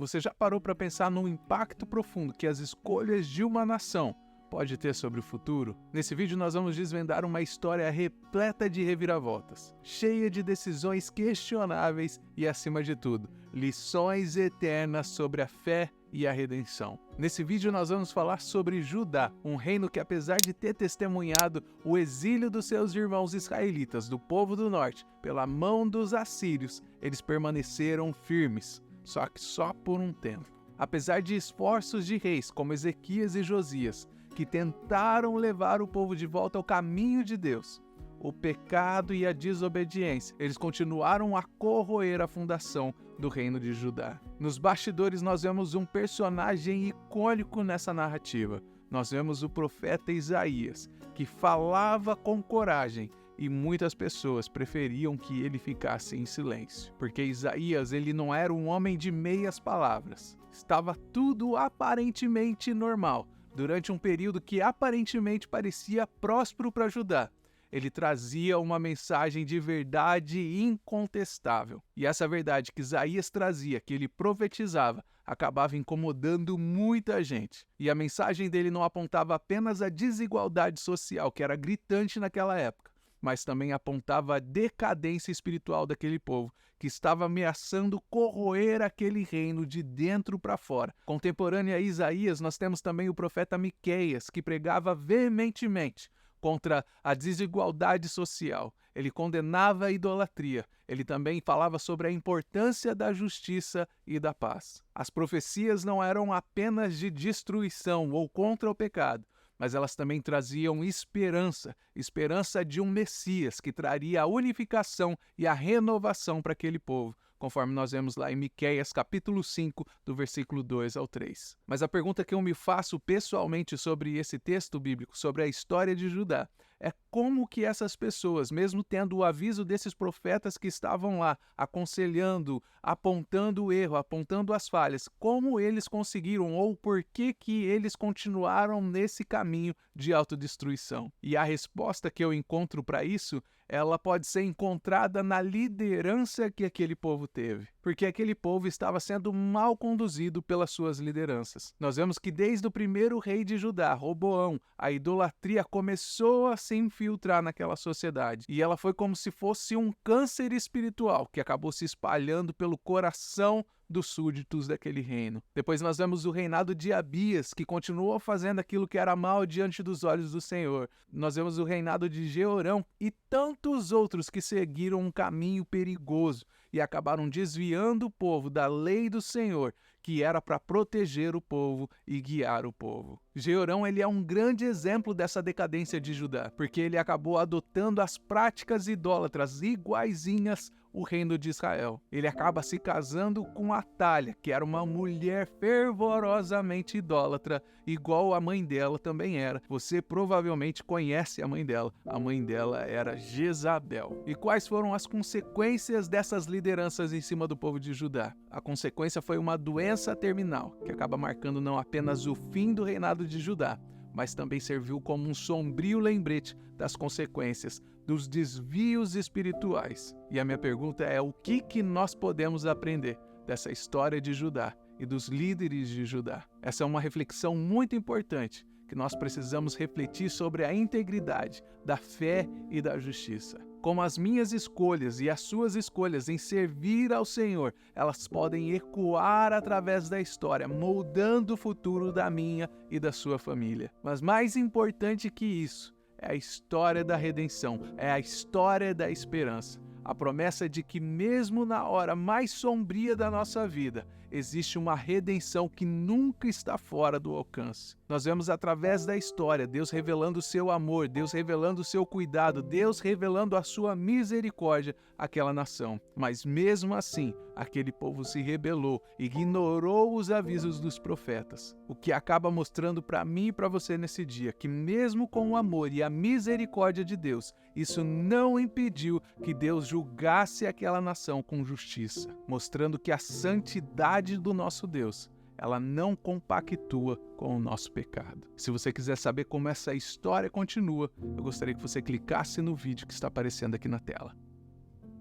Você já parou para pensar no impacto profundo que as escolhas de uma nação pode ter sobre o futuro? Nesse vídeo nós vamos desvendar uma história repleta de reviravoltas, cheia de decisões questionáveis e, acima de tudo, lições eternas sobre a fé e a redenção. Nesse vídeo nós vamos falar sobre Judá, um reino que, apesar de ter testemunhado o exílio dos seus irmãos israelitas do povo do norte pela mão dos assírios, eles permaneceram firmes, só que só por um tempo. Apesar de esforços de reis como Ezequias e Josias, que tentaram levar o povo de volta ao caminho de Deus, o pecado e a desobediência, eles continuaram a corroer a fundação do reino de Judá. Nos bastidores nós vemos um personagem icônico nessa narrativa. Nós vemos o profeta Isaías, que falava com coragem, e muitas pessoas preferiam que ele ficasse em silêncio, porque Isaías ele não era um homem de meias palavras. Estava tudo aparentemente normal, durante um período que aparentemente parecia próspero para Judá. Ele trazia uma mensagem de verdade incontestável. E essa verdade que Isaías trazia, que ele profetizava, acabava incomodando muita gente. E a mensagem dele não apontava apenas a desigualdade social, que era gritante naquela época, mas também apontava a decadência espiritual daquele povo, que estava ameaçando corroer aquele reino de dentro para fora. Contemporâneo a Isaías, nós temos também o profeta Miqueias, que pregava veementemente contra a desigualdade social. Ele condenava a idolatria. Ele também falava sobre a importância da justiça e da paz. As profecias não eram apenas de destruição ou contra o pecado, mas elas também traziam esperança de um Messias que traria a unificação e a renovação para aquele povo, conforme nós vemos lá em Miqueias capítulo 5, do versículo 2 ao 3. Mas a pergunta que eu me faço pessoalmente sobre esse texto bíblico, sobre a história de Judá, é como que essas pessoas, mesmo tendo o aviso desses profetas que estavam lá, aconselhando, apontando o erro, apontando as falhas, como eles conseguiram ou por que que eles continuaram nesse caminho de autodestruição? E a resposta que eu encontro para isso, ela pode ser encontrada na liderança que aquele povo teve, porque aquele povo estava sendo mal conduzido pelas suas lideranças. Nós vemos que desde o primeiro rei de Judá, Roboão, a idolatria começou a se infiltrar naquela sociedade, e ela foi como se fosse um câncer espiritual que acabou se espalhando pelo coração dos súditos daquele reino. Depois nós vemos o reinado de Abias, que continuou fazendo aquilo que era mal diante dos olhos do Senhor. Nós vemos o reinado de Jeorão e tantos outros que seguiram um caminho perigoso e acabaram desviando o povo da lei do Senhor, que era para proteger o povo e guiar o povo. Jeorão ele é um grande exemplo dessa decadência de Judá, porque ele acabou adotando as práticas idólatras iguaizinhas o reino de Israel. Ele acaba se casando com Atalha, que era uma mulher fervorosamente idólatra, igual a mãe dela também era. Você provavelmente conhece a mãe dela. A mãe dela era Jezabel. E quais foram as consequências dessas lideranças em cima do povo de Judá? A consequência foi uma doença terminal, que acaba marcando não apenas o fim do reinado de Judá, mas também serviu como um sombrio lembrete das consequências dos desvios espirituais. E a minha pergunta é: o que nós podemos aprender dessa história de Judá e dos líderes de Judá? Essa é uma reflexão muito importante, que nós precisamos refletir sobre a integridade da fé e da justiça. Como as minhas escolhas e as suas escolhas em servir ao Senhor, elas podem ecoar através da história, moldando o futuro da minha e da sua família. Mas mais importante que isso, é a história da redenção, é a história da esperança. A promessa de que mesmo na hora mais sombria da nossa vida, existe uma redenção que nunca está fora do alcance. Nós vemos através da história Deus revelando o seu amor, Deus revelando o seu cuidado, Deus revelando a sua misericórdia àquela nação. Mas mesmo assim, aquele povo se rebelou, ignorou os avisos dos profetas. O que acaba mostrando para mim e para você nesse dia que mesmo com o amor e a misericórdia de Deus, isso não impediu que Deus julgasse aquela nação com justiça, mostrando que a santidade do nosso Deus, ela não compactua com o nosso pecado. Se você quiser saber como essa história continua, eu gostaria que você clicasse no vídeo que está aparecendo aqui na tela.